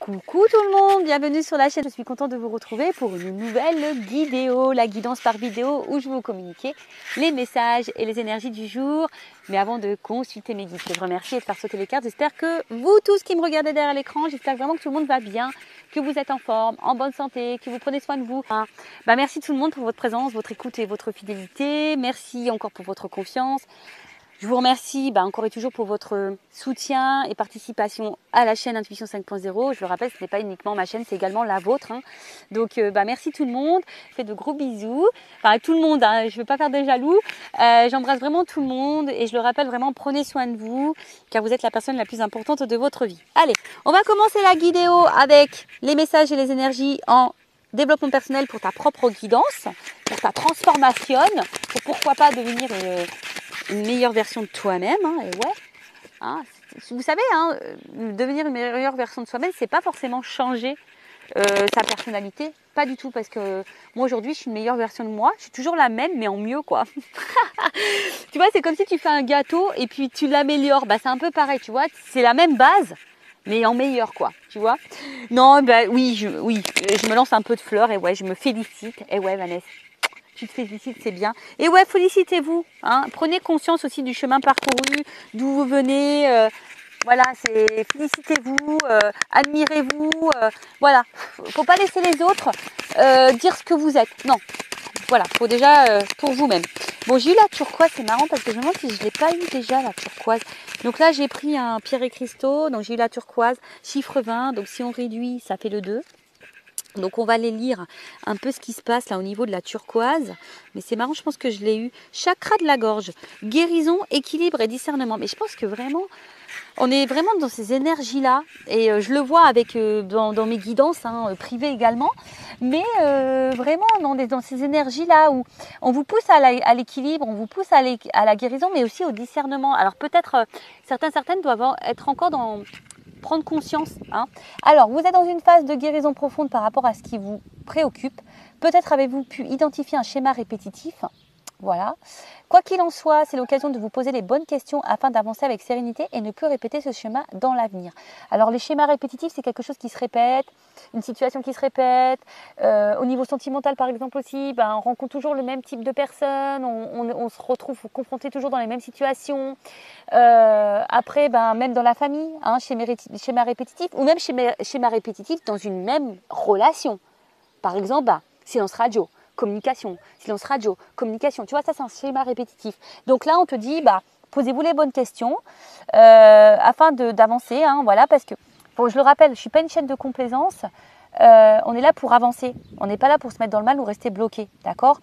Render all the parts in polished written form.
Coucou tout le monde, bienvenue sur la chaîne. Je suis contente de vous retrouver pour une nouvelle vidéo, la guidance par vidéo où je vais vous communiquer les messages et les énergies du jour. Mais avant de consulter mes guides, je vous remercie et de faire sauter les cartes. J'espère que vous tous qui me regardez derrière l'écran, j'espère vraiment que tout le monde va bien, que vous êtes en forme, en bonne santé, que vous prenez soin de vous. Merci tout le monde pour votre présence, votre écoute et votre fidélité. Merci encore pour votre confiance. Je vous remercie encore et toujours pour votre soutien et participation à la chaîne Intuition 5.0. Je le rappelle, ce n'est pas uniquement ma chaîne, c'est également la vôtre. Donc, merci tout le monde. Je fais de gros bisous. Enfin, tout le monde, je ne veux pas faire des jaloux. J'embrasse vraiment tout le monde et je le rappelle vraiment, prenez soin de vous car vous êtes la personne la plus importante de votre vie. Allez, on va commencer la vidéo avec les messages et les énergies en développement personnel pour ta propre guidance, pour ta transformation, pour pourquoi pas devenir une meilleure version de toi-même, vous savez, devenir une meilleure version de soi-même, c'est pas forcément changer sa personnalité, pas du tout, parce que moi aujourd'hui je suis une meilleure version de moi, je suis toujours la même mais en mieux quoi. Tu vois, c'est comme si tu fais un gâteau et puis tu l'améliores, c'est un peu pareil, tu vois, c'est la même base mais en meilleur quoi, tu vois. Non, oui, je me lance un peu de fleurs et ouais, je me félicite, et ouais Vanessa. Tu te félicites, c'est bien. Et ouais, félicitez-vous. Prenez conscience aussi du chemin parcouru, d'où vous venez. Voilà, c'est félicitez-vous, admirez-vous. Voilà, faut pas laisser les autres dire ce que vous êtes. Non, voilà, faut déjà pour vous-même. Bon, j'ai eu la turquoise, c'est marrant parce que je me demande si je ne l'ai pas eu déjà la turquoise. Donc là, j'ai pris un pierre et cristaux, donc j'ai eu la turquoise, chiffre 20. Donc si on réduit, ça fait le 2. Donc on va aller lire un peu ce qui se passe là au niveau de la turquoise. Mais c'est marrant, je pense que je l'ai eu. Chakra de la gorge, guérison, équilibre et discernement. Mais je pense que vraiment, on est vraiment dans ces énergies-là. Et je le vois avec dans mes guidances privées également. Mais vraiment, on est dans ces énergies-là où on vous pousse à l'équilibre, on vous pousse à la guérison, mais aussi au discernement. Alors peut-être, certaines doivent être encore dans... prendre conscience. Alors, vous êtes dans une phase de guérison profonde par rapport à ce qui vous préoccupe. Peut-être avez-vous pu identifier un schéma répétitif. Voilà. Quoi qu'il en soit, c'est l'occasion de vous poser les bonnes questions afin d'avancer avec sérénité et ne plus répéter ce schéma dans l'avenir. Alors, les schémas répétitifs, c'est quelque chose qui se répète, une situation qui se répète. Au niveau sentimental, par exemple aussi, on rencontre toujours le même type de personnes, on se retrouve confronté toujours dans les mêmes situations. Après, même dans la famille, schéma répétitif, ou même schéma répétitif dans une même relation. Par exemple, silence radio, communication, silence radio, communication. Tu vois, ça c'est un schéma répétitif. Donc là, on te dit, posez-vous les bonnes questions afin d'avancer. Voilà, parce que, je le rappelle, je ne suis pas une chaîne de complaisance. On est là pour avancer. On n'est pas là pour se mettre dans le mal ou rester bloqué. D'accord ?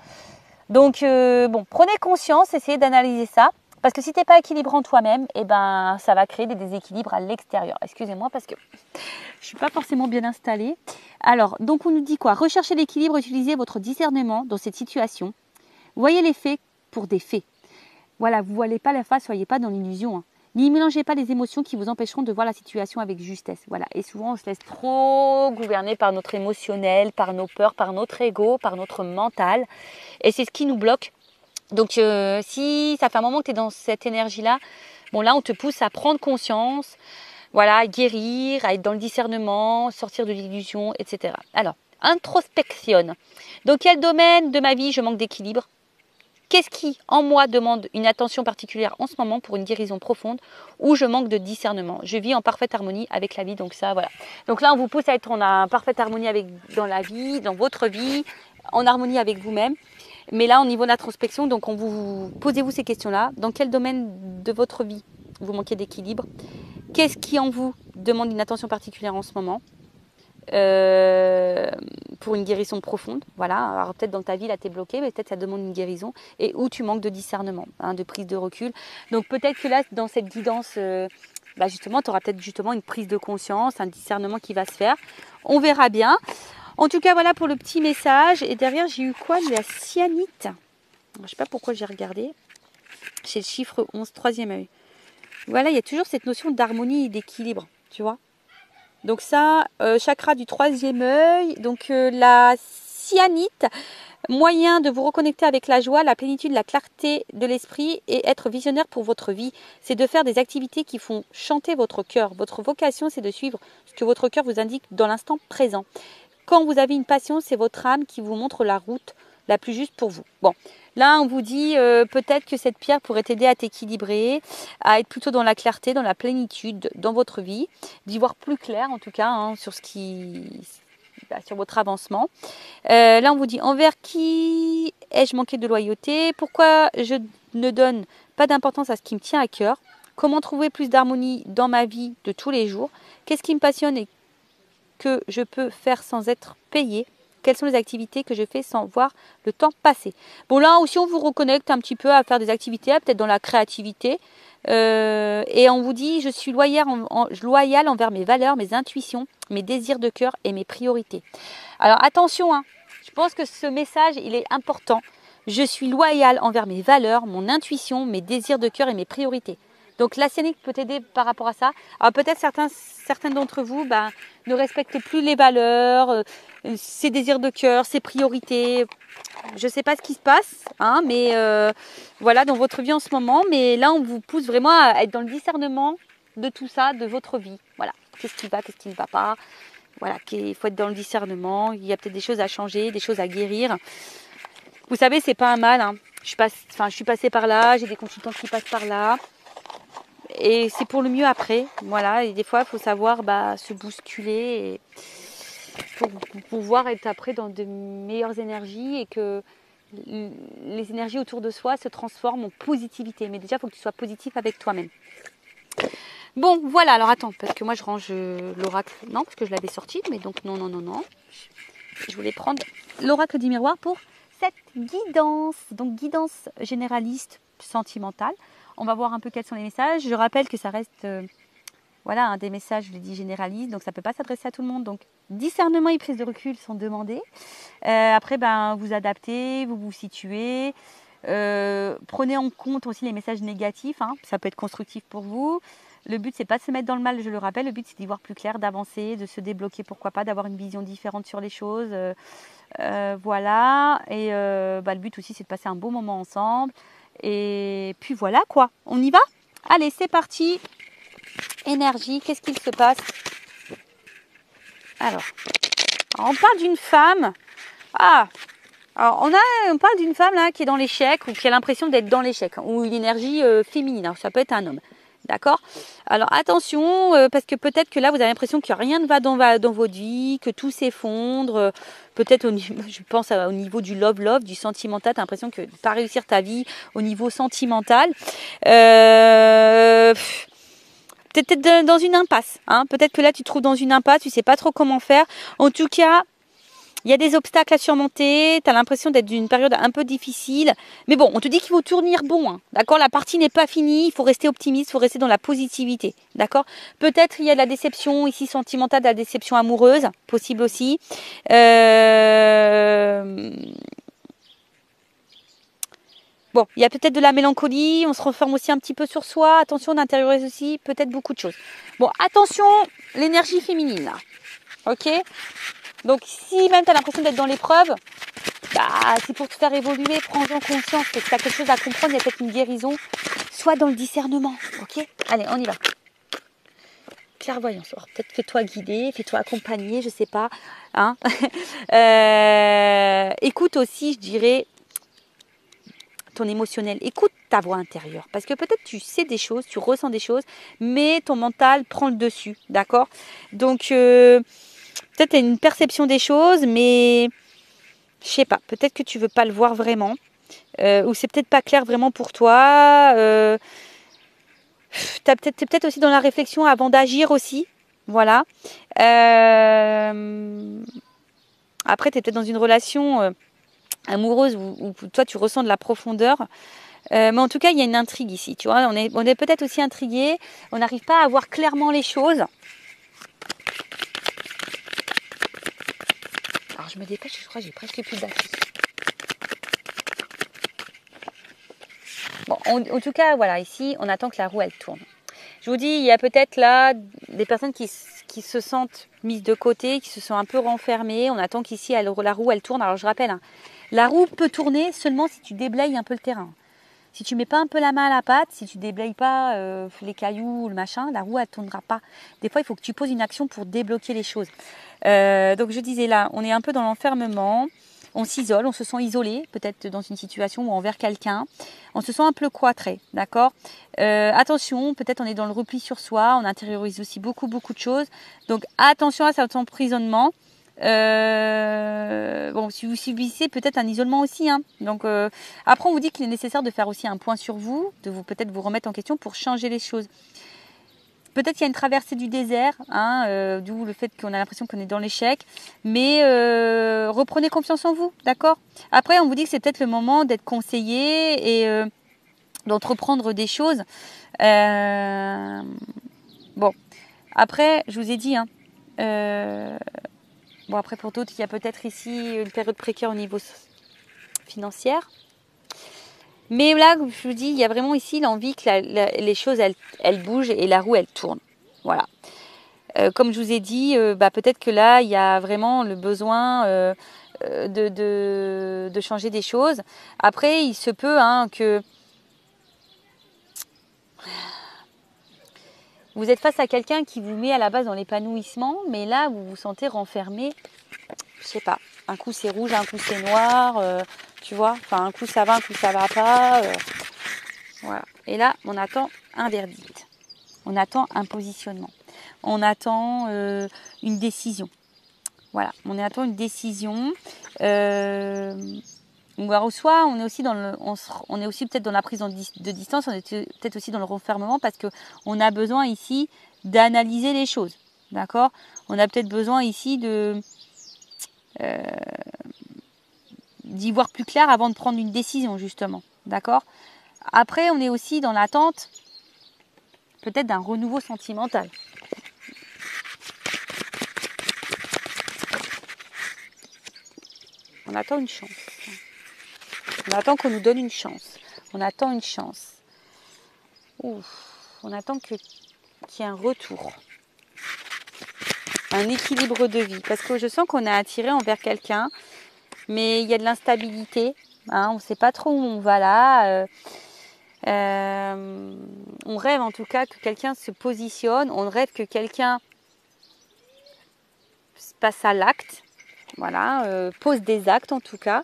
Donc, prenez conscience, essayez d'analyser ça. Parce que si tu n'es pas équilibré en toi-même, ça va créer des déséquilibres à l'extérieur. Excusez-moi parce que je ne suis pas forcément bien installée. Alors, donc on nous dit quoi ? Recherchez l'équilibre, utilisez votre discernement dans cette situation. Voyez les faits pour des faits. Voilà, vous ne voilez pas la face, soyez pas dans l'illusion. N'y mélangez pas les émotions qui vous empêcheront de voir la situation avec justesse. Voilà. Et souvent, on se laisse trop gouverner par notre émotionnel, par nos peurs, par notre ego, par notre mental. Et c'est ce qui nous bloque. Donc, si ça fait un moment que tu es dans cette énergie-là, là, on te pousse à prendre conscience, voilà, à guérir, à être dans le discernement, sortir de l'illusion, etc. Alors, introspectionne. Dans quel domaine de ma vie je manque d'équilibre ? Qu'est-ce qui, en moi, demande une attention particulière en ce moment pour une guérison profonde ou je manque de discernement ? Je vis en parfaite harmonie avec la vie, donc ça, voilà. Donc là, on vous pousse à être en parfaite harmonie dans la vie, dans votre vie, en harmonie avec vous-même. Mais là, au niveau de l'introspection, donc posez-vous ces questions-là. Dans quel domaine de votre vie vous manquez d'équilibre ? Qu'est-ce qui en vous demande une attention particulière en ce moment pour une guérison profonde ? Voilà. Alors peut-être dans ta vie, là, tu es bloqué, mais peut-être ça demande une guérison. Et où tu manques de discernement, de prise de recul. Donc peut-être que là, dans cette guidance, justement, tu auras peut-être justement une prise de conscience, un discernement qui va se faire. On verra bien. En tout cas, voilà pour le petit message. Et derrière, j'ai eu quoi ? De la cyanite. Je ne sais pas pourquoi j'ai regardé. C'est le chiffre 11, troisième œil. Voilà, il y a toujours cette notion d'harmonie et d'équilibre, tu vois. Donc ça, chakra du troisième œil. Donc la cyanite, Moyen de vous reconnecter avec la joie, la plénitude, la clarté de l'esprit et être visionnaire pour votre vie. C'est de faire des activités qui font chanter votre cœur. Votre vocation, c'est de suivre ce que votre cœur vous indique dans l'instant présent. Quand vous avez une passion, c'est votre âme qui vous montre la route la plus juste pour vous. Bon, là, on vous dit peut-être que cette pierre pourrait t'aider à t'équilibrer, à être plutôt dans la clarté, dans la plénitude dans votre vie, d'y voir plus clair en tout cas sur sur votre avancement. Là, on vous dit envers qui ai-je manqué de loyauté? Pourquoi je ne donne pas d'importance à ce qui me tient à cœur? Comment trouver plus d'harmonie dans ma vie de tous les jours? Qu'est-ce qui me passionne et que je peux faire sans être payé? Quelles sont les activités que je fais sans voir le temps passer? Bon, là aussi, on vous reconnecte un petit peu à faire des activités, peut-être dans la créativité. Et on vous dit, je suis loyale envers mes valeurs, mes intuitions, mes désirs de cœur et mes priorités. Alors, attention, je pense que ce message, il est important. Je suis loyale envers mes valeurs, mon intuition, mes désirs de cœur et mes priorités. Donc la scénique peut t'aider par rapport à ça. Alors peut-être certains d'entre vous ne respectent plus les valeurs, ses désirs de cœur, ses priorités. Je ne sais pas ce qui se passe, mais voilà, dans votre vie en ce moment. Mais là, on vous pousse vraiment à être dans le discernement de tout ça, de votre vie. Voilà, qu'est-ce qui va, qu'est-ce qui ne va pas. Voilà, il faut être dans le discernement. Il y a peut-être des choses à changer, des choses à guérir. Vous savez, c'est pas un mal. Je suis passée par là, j'ai des consultants qui passent par là. Et c'est pour le mieux après. Voilà, et des fois, il faut savoir se bousculer pour pouvoir être après dans de meilleures énergies et que les énergies autour de soi se transforment en positivité. Mais déjà, il faut que tu sois positif avec toi-même. Bon, voilà, alors attends, parce que moi je range l'oracle. Non, parce que je l'avais sorti, mais donc non. Je voulais prendre l'oracle du miroir pour cette guidance. Donc, guidance généraliste, sentimentale. On va voir un peu quels sont les messages. Je rappelle que ça reste des messages, je l'ai dit, généralistes. Donc, ça ne peut pas s'adresser à tout le monde. Donc, discernement et prise de recul sont demandés. Après, vous adaptez, vous vous situez. Prenez en compte aussi les messages négatifs. Ça peut être constructif pour vous. Le but, c'est pas de se mettre dans le mal, je le rappelle. Le but, c'est d'y voir plus clair, d'avancer, de se débloquer, pourquoi pas, d'avoir une vision différente sur les choses. Voilà. Et le but aussi, c'est de passer un beau moment ensemble. Et puis voilà quoi, on y va? Allez, c'est parti. Énergie, qu'est-ce qu'il se passe? Alors, on parle d'une femme. Alors on parle d'une femme là qui est dans l'échec ou qui a l'impression d'être dans l'échec, ou une énergie féminine. Alors, ça peut être un homme. D'accord? Alors attention, parce que peut-être que là, vous avez l'impression que rien ne va dans votre vie, que tout s'effondre. Peut-être je pense au niveau du love, du sentimental, tu as l'impression que de ne pas réussir ta vie au niveau sentimental. Peut-être dans une impasse. Peut-être que là, tu te trouves dans une impasse, tu ne sais pas trop comment faire. En tout cas, il y a des obstacles à surmonter, tu as l'impression d'être d'une période un peu difficile. Mais bon, on te dit qu'il faut tourner bon. D'accord? La partie n'est pas finie, il faut rester optimiste, il faut rester dans la positivité. D'accord? Peut-être il y a de la déception ici sentimentale, de la déception amoureuse, possible aussi. Bon, il y a peut-être de la mélancolie, on se renferme aussi un petit peu sur soi. Attention, on intériorise aussi peut-être beaucoup de choses. Bon, attention, l'énergie féminine là. Ok? Donc, si même tu as l'impression d'être dans l'épreuve, c'est pour te faire évoluer, prends-en conscience que tu as quelque chose à comprendre, il y a peut-être une guérison. Sois dans le discernement, ok? Allez, on y va. Clairvoyance, alors peut-être fais-toi guider, fais-toi accompagner, je sais pas. Écoute aussi, je dirais, ton émotionnel. Écoute ta voix intérieure. Parce que peut-être tu sais des choses, tu ressens des choses, mais ton mental prend le dessus, d'accord? Donc, peut-être tu as une perception des choses, mais je sais pas, peut-être que tu veux pas le voir vraiment, ou c'est peut-être pas clair vraiment pour toi. T'es peut-être aussi dans la réflexion avant d'agir aussi, voilà. Après, tu es peut-être dans une relation amoureuse où toi tu ressens de la profondeur. Mais en tout cas, il y a une intrigue ici, tu vois. On est peut-être aussi intrigué, on n'arrive pas à voir clairement les choses. Alors, je me dépêche, je crois que j'ai presque plus de batterie. Bon, en tout cas, voilà, ici, on attend que la roue, elle tourne. Je vous dis, il y a peut-être là des personnes qui se sentent mises de côté, qui se sont un peu renfermées. On attend qu'ici, la roue, elle tourne. Alors, je rappelle, La roue peut tourner seulement si tu déblayes un peu le terrain. Si tu mets pas un peu la main à la pâte, si tu déblayes pas les cailloux, le machin, la roue elle tournera pas. Des fois, il faut que tu poses une action pour débloquer les choses. Donc je disais là, on est un peu dans l'enfermement. On s'isole, on se sent isolé, peut-être dans une situation ou envers quelqu'un. On se sent un peu cloîtré, d'accord. Attention, peut-être on est dans le repli sur soi, on intériorise aussi beaucoup de choses. Donc attention à cet emprisonnement. Bon, si vous subissez peut-être un isolement aussi, hein. Donc après on vous dit qu'il est nécessaire de faire aussi un point sur vous, de vous peut-être vous remettre en question pour changer les choses. Peut-être qu'il y a une traversée du désert, hein, d'où le fait qu'on a l'impression qu'on est dans l'échec. Mais reprenez confiance en vous, d'accord. Après, on vous dit que c'est peut-être le moment d'être conseillé et d'entreprendre des choses. Bon, après, je vous ai dit, hein, bon, après pour d'autres, il y a peut-être ici une période précaire au niveau financier. Mais là, je vous dis, il y a vraiment ici l'envie que les choses, elles bougent et la roue, elle tourne. Voilà. Comme je vous ai dit, peut-être que là, il y a vraiment le besoin de changer des choses. Après, il se peut que vous êtes face à quelqu'un qui vous met à la base dans l'épanouissement, mais là, vous vous sentez renfermé. Je sais pas. Un coup, c'est rouge, un coup, c'est noir. Tu vois, enfin, un coup, ça va, un coup, ça va pas. Voilà. Et là, on attend un verdict. On attend un positionnement. On attend une décision. Voilà, on attend une décision. Alors, soit on est aussi on est aussi peut-être dans la prise de distance, on est peut-être aussi dans le renfermement parce qu'on a besoin ici d'analyser les choses. D'accord. On a peut-être besoin ici d'y voir plus clair avant de prendre une décision, justement. D'accord. Après, on est aussi dans l'attente peut-être d'un renouveau sentimental. On attend une chance. On attend qu'on nous donne une chance. On attend une chance. Ouf. On attend qu'il y ait un retour. Un équilibre de vie. Parce que je sens qu'on est attiré envers quelqu'un, mais il y a de l'instabilité. Hein, on ne sait pas trop où on va là. On rêve en tout cas que quelqu'un se positionne. On rêve que quelqu'un passe à l'acte. Voilà, pose des actes en tout cas.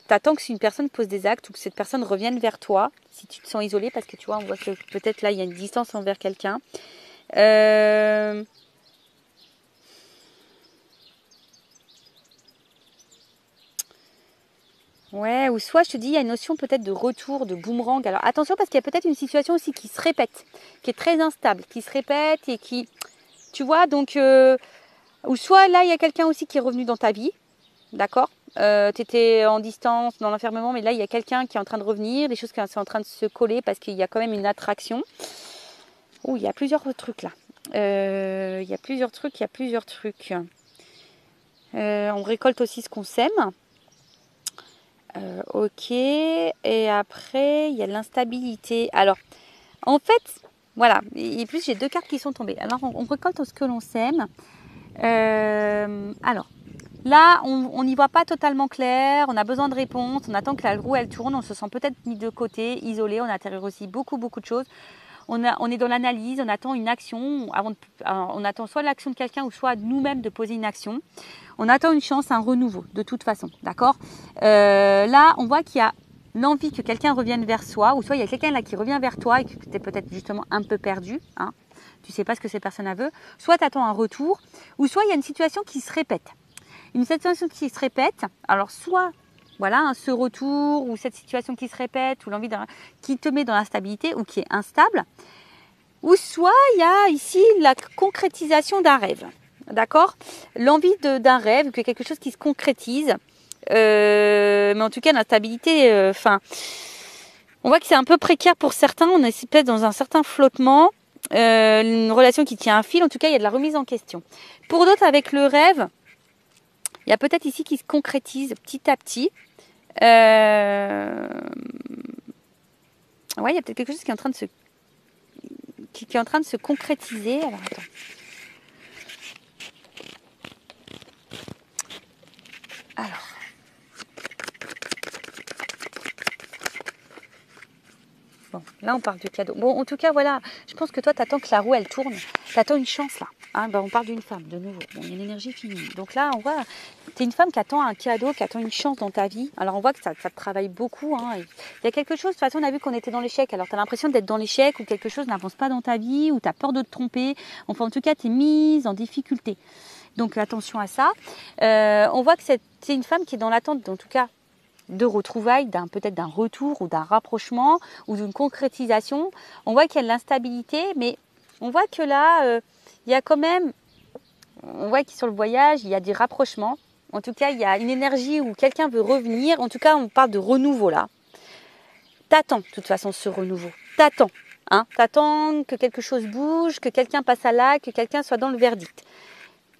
T'attends que si une personne pose des actes ou que cette personne revienne vers toi, si tu te sens isolé, parce que tu vois, on voit que peut-être là, il y a une distance envers quelqu'un. Ouais, ou soit je te dis, il y a une notion peut-être de retour, de boomerang. Alors attention, parce qu'il y a peut-être une situation aussi qui se répète, qui est très instable, qui se répète et qui, tu vois, donc, ou soit là, il y a quelqu'un aussi qui est revenu dans ta vie, d'accord. Tu étais en distance, dans l'enfermement, mais là, il y a quelqu'un qui est en train de revenir, des choses qui sont en train de se coller parce qu'il y a quand même une attraction. Oh, il y a plusieurs trucs là. Il y a plusieurs trucs. On récolte aussi ce qu'on sème. Ok. Et après, il y a l'instabilité. Alors, en fait, voilà. Et plus, j'ai deux cartes qui sont tombées. Alors, on récolte ce que l'on sème. Alors, là, on n'y voit pas totalement clair. On a besoin de réponses. On attend que la roue, elle tourne. On se sent peut-être mis de côté, isolé. On intérieure aussi beaucoup de choses. On est dans l'analyse, on attend une action, on attend soit l'action de quelqu'un ou soit nous-mêmes de poser une action. On attend une chance, un renouveau, de toute façon, d'accord. Là, on voit qu'il y a l'envie que quelqu'un revienne vers soi, ou soit il y a quelqu'un là qui revient vers toi et que tu es peut-être justement un peu perdu, hein. Tu ne sais pas ce que cette personne veut. Soit tu attends un retour, ou soit il y a une situation qui se répète. Une situation qui se répète, alors soit... Voilà, ce retour ou cette situation qui se répète ou l'envie qui te met dans l'instabilité ou qui est instable. Ou soit il y a ici la concrétisation d'un rêve. D'accord. L'envie d'un rêve, que quelque chose qui se concrétise. Mais en tout cas, l'instabilité, on voit que c'est un peu précaire pour certains. On est peut-être dans un certain flottement. Une relation qui tient un fil. En tout cas, il y a de la remise en question. Pour d'autres, avec le rêve, il y a peut-être ici qui se concrétise petit à petit. Ouais, il y a peut-être quelque chose qui est en train de qui est en train de se concrétiser. Alors attends. Alors. Là, on parle de cadeau. Bon, en tout cas, voilà, je pense que toi, tu attends que la roue, elle tourne. Tu attends une chance, là. Hein, ben, on parle d'une femme, de nouveau. Bon, il y a une énergie féminine. Donc là, on voit, tu es une femme qui attend un cadeau, qui attend une chance dans ta vie. Alors, on voit que ça te travaille beaucoup. Hein, il y a quelque chose, de toute façon, on a vu qu'on était dans l'échec. Alors, tu as l'impression d'être dans l'échec ou quelque chose n'avance pas dans ta vie ou tu as peur de te tromper. Enfin, en tout cas, tu es mise en difficulté. Donc, attention à ça. On voit que c'est une femme qui est dans l'attente, en tout cas, de retrouvailles, peut-être d'un retour ou d'un rapprochement ou d'une concrétisation. On voit qu'il y a de l'instabilité, mais on voit que là, il y a quand même, on voit que sur le voyage, il y a des rapprochements. En tout cas, il y a une énergie où quelqu'un veut revenir. En tout cas, on parle de renouveau là. T'attends de toute façon ce renouveau. T'attends. Hein, t'attends que quelque chose bouge, que quelqu'un passe à l'acte, que quelqu'un soit dans le verdict.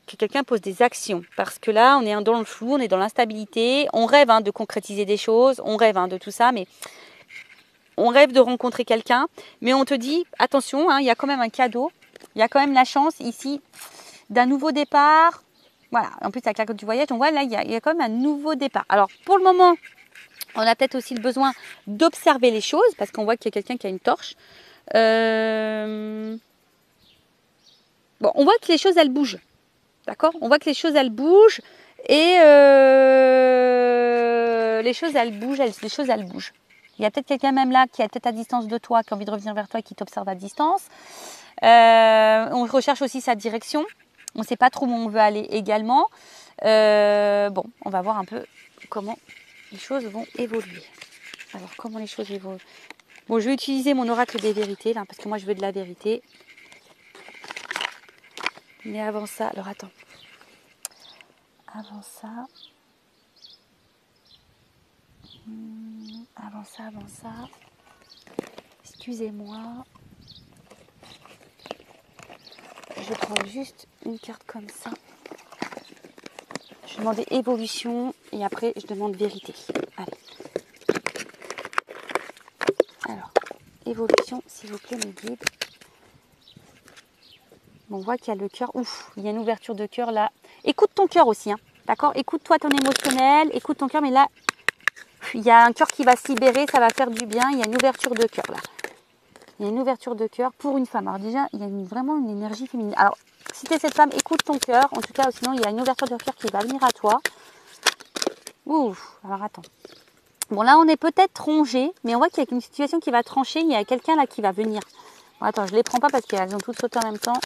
Que quelqu'un pose des actions. Parce que là, on est dans le flou, on est dans l'instabilité. On rêve de concrétiser des choses, on rêve de tout ça, mais on rêve de rencontrer quelqu'un. Mais on te dit, attention, il y a quand même un cadeau. Il y a quand même la chance ici d'un nouveau départ. Voilà, en plus avec la carte du voyage, on voit là, il y a quand même un nouveau départ. Alors, pour le moment, on a peut-être aussi le besoin d'observer les choses, parce qu'on voit qu'il y a quelqu'un qui a une torche. Bon, on voit que les choses, elles bougent. D'accord? On voit que les choses, elles bougent et les choses, elles bougent. Il y a peut-être quelqu'un même là qui est peut-être à distance de toi, qui a envie de revenir vers toi et qui t'observe à distance. On recherche aussi sa direction. On ne sait pas trop où on veut aller également. Bon, on va voir un peu comment les choses vont évoluer. Alors, comment les choses évoluent? Bon, je vais utiliser mon oracle des vérités, là, parce que moi, je veux de la vérité. Mais avant ça, alors attends. Avant ça. Excusez-moi. Je vais prendre juste une carte comme ça. Je demande évolution et après, je demande vérité. Allez. Alors, évolution, s'il vous plaît, mes guides. Bon, on voit qu'il y a le cœur. Ouf, il y a une ouverture de cœur là. Écoute ton cœur aussi, hein, d'accord? Écoute-toi ton émotionnel, écoute ton cœur, mais là, il y a un cœur qui va se libérer, ça va faire du bien. Il y a une ouverture de cœur là. Il y a une ouverture de cœur pour une femme. Alors déjà, il y a vraiment une énergie féminine. Alors, si tu es cette femme, écoute ton cœur. En tout cas, sinon, il y a une ouverture de cœur qui va venir à toi. Ouf, alors attends. Bon, là, on est peut-être rongé, mais on voit qu'il y a une situation qui va trancher. Il y a quelqu'un là qui va venir. Bon, attends, je ne les prends pas parce qu'elles ont toutes sauté en même temps.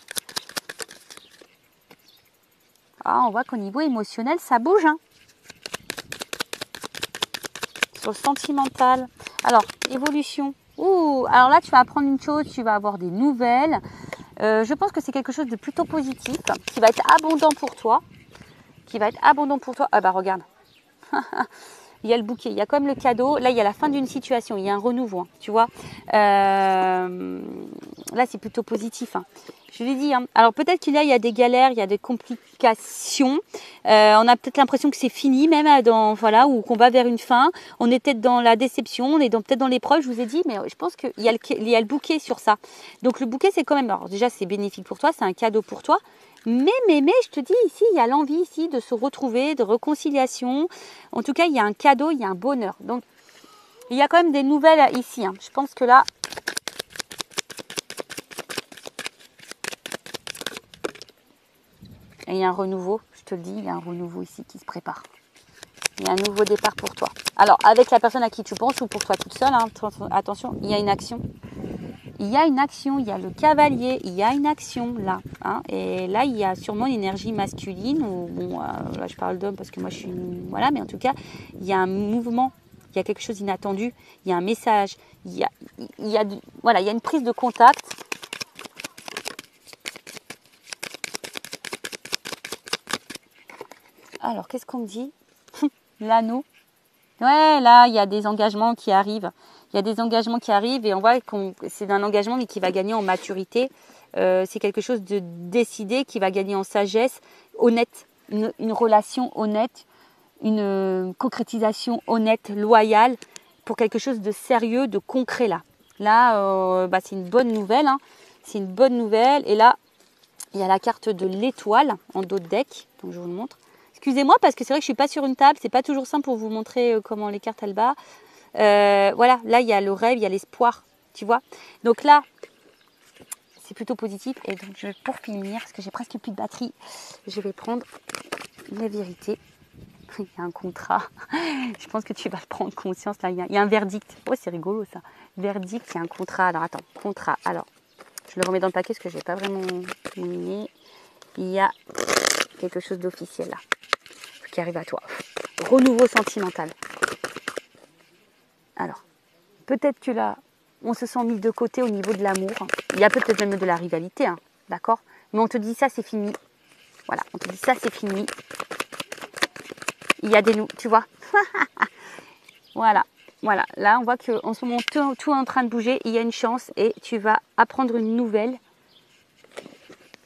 Ah, on voit qu'au niveau émotionnel, ça bouge. Hein. Sur le sentimental. Alors, évolution. Ouh, alors là, tu vas apprendre une chose, tu vas avoir des nouvelles. Je pense que c'est quelque chose de plutôt positif, qui va être abondant pour toi. Ah bah regarde. Il y a le bouquet, il y a quand même le cadeau. Là, il y a la fin d'une situation, il y a un renouveau, hein, tu vois. Là, c'est plutôt positif. Hein. Je l'ai dit. Hein. Alors, peut-être qu'il y a des galères, il y a des complications. On a peut-être l'impression que c'est fini, même ou qu'on va vers une fin. On est peut-être dans la déception, on est peut-être dans l'épreuve, je vous ai dit. Mais je pense qu'il y a le bouquet sur ça. Donc, le bouquet, c'est quand même... Alors, déjà, c'est bénéfique pour toi, c'est un cadeau pour toi. Mais, je te dis, ici, il y a l'envie ici de se retrouver, de réconciliation. En tout cas, il y a un cadeau, il y a un bonheur. Donc, il y a quand même des nouvelles ici. Hein. Je pense que là... Et il y a un renouveau, je te le dis, il y a un renouveau ici qui se prépare. Il y a un nouveau départ pour toi. Alors, avec la personne à qui tu penses ou pour toi toute seule, hein, attention, il y a une action. Il y a une action, il y a le cavalier, il y a une action là. Hein, et là, il y a sûrement une énergie masculine. Ou, bon, là, je parle d'homme parce que moi, je suis une... Voilà, mais en tout cas, il y a un mouvement, il y a quelque chose d'inattendu, il y a un message, il y a une prise de contact. Alors, qu'est-ce qu'on me dit? L'anneau. Ouais, là, il y a des engagements qui arrivent. Il y a des engagements qui arrivent et on voit que c'est un engagement mais qui va gagner en maturité. C'est quelque chose de décidé qui va gagner en sagesse, honnête, une relation honnête, une concrétisation honnête, loyale pour quelque chose de sérieux, de concret là. Là, c'est une bonne nouvelle. Hein. C'est une bonne nouvelle. Et là, il y a la carte de l'étoile en dos de deck. Donc, je vous le montre. Excusez-moi parce que c'est vrai que je ne suis pas sur une table. C'est pas toujours simple pour vous montrer comment les cartes elles battent. Voilà, là il y a le rêve, il y a l'espoir. tu vois. Donc là, c'est plutôt positif. Et donc, pour finir, parce que j'ai presque plus de batterie, je vais prendre la vérité. Il y a un contrat. Je pense que tu vas prendre conscience. Là, il y a un verdict. Oh, c'est rigolo ça. Verdict, il y a un contrat. Alors, attends, contrat. Alors, je le remets dans le paquet parce que je n'ai pas vraiment terminé. Il y a quelque chose d'officiel là qui arrive à toi. Renouveau sentimental. Alors, peut-être que là, on se sent mis de côté au niveau de l'amour. Il y a peut-être même de la rivalité, hein, d'accord? Mais on te dit ça, c'est fini. Voilà, on te dit ça, c'est fini. Il y a des loups, tu vois. Voilà, voilà. Là, on voit qu'en ce moment, tout est en train de bouger. Il y a une chance et tu vas apprendre une nouvelle.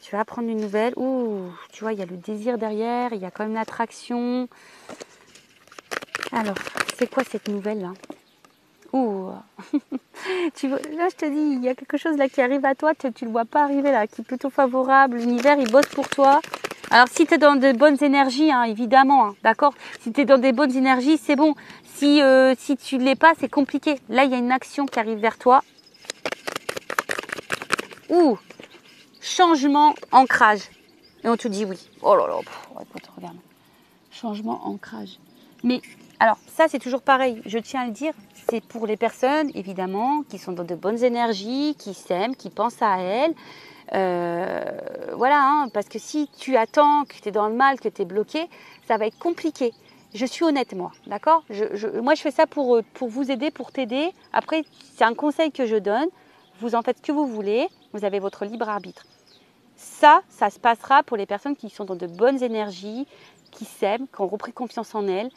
Tu vas apprendre une nouvelle. Ouh, tu vois, il y a le désir derrière. Il y a quand même l'attraction. Alors, c'est quoi cette nouvelle là? Ouh. Tu vois, là, je te dis, il y a quelque chose là qui arrive à toi. Tu ne le vois pas arriver là, qui est plutôt favorable. L'univers, il bosse pour toi. Alors, si tu es dans de bonnes énergies, hein, évidemment, hein, d'accord? Si tu es dans des bonnes énergies, c'est bon. Si tu ne l'es pas, c'est compliqué. Là, il y a une action qui arrive vers toi. Ouh, changement, ancrage. Et on te dit oui. Oh là là, écoute, regarde. Changement, ancrage. Mais, alors, ça, c'est toujours pareil. Je tiens à le dire, c'est pour les personnes, évidemment, qui sont dans de bonnes énergies, qui s'aiment, qui pensent à elles. Voilà, hein, parce que si tu attends, que tu es dans le mal, que tu es bloqué, ça va être compliqué. Je suis honnête, moi, d'accord? Moi, je fais ça pour vous aider, pour t'aider. Après, c'est un conseil que je donne. Vous en faites ce que vous voulez. Vous avez votre libre arbitre. Ça se passera pour les personnes qui sont dans de bonnes énergies, qui s'aiment, qui ont repris confiance en elles,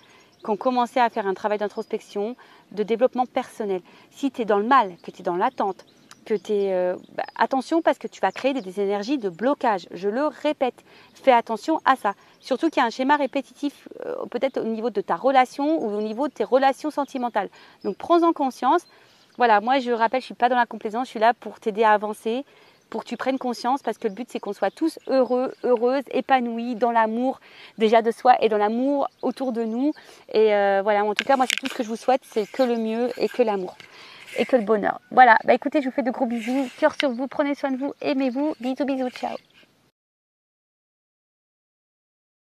qui ont commencé à faire un travail d'introspection, de développement personnel. Si tu es dans le mal, que tu es dans l'attente, que tu es... attention parce que tu vas créer des énergies de blocage. Je le répète, fais attention à ça. Surtout qu'il y a un schéma répétitif peut-être au niveau de ta relation ou au niveau de tes relations sentimentales. Donc prends-en conscience. Voilà, moi je rappelle, je ne suis pas dans la complaisance, je suis là pour t'aider à avancer, pour que tu prennes conscience parce que le but c'est qu'on soit tous heureux, heureuses, épanouis dans l'amour déjà de soi et dans l'amour autour de nous. Et voilà, en tout cas moi c'est tout ce que je vous souhaite, c'est que le mieux et que l'amour et que le bonheur. Voilà, écoutez, je vous fais de gros bisous, cœur sur vous, prenez soin de vous, aimez-vous, bisous bisous, ciao.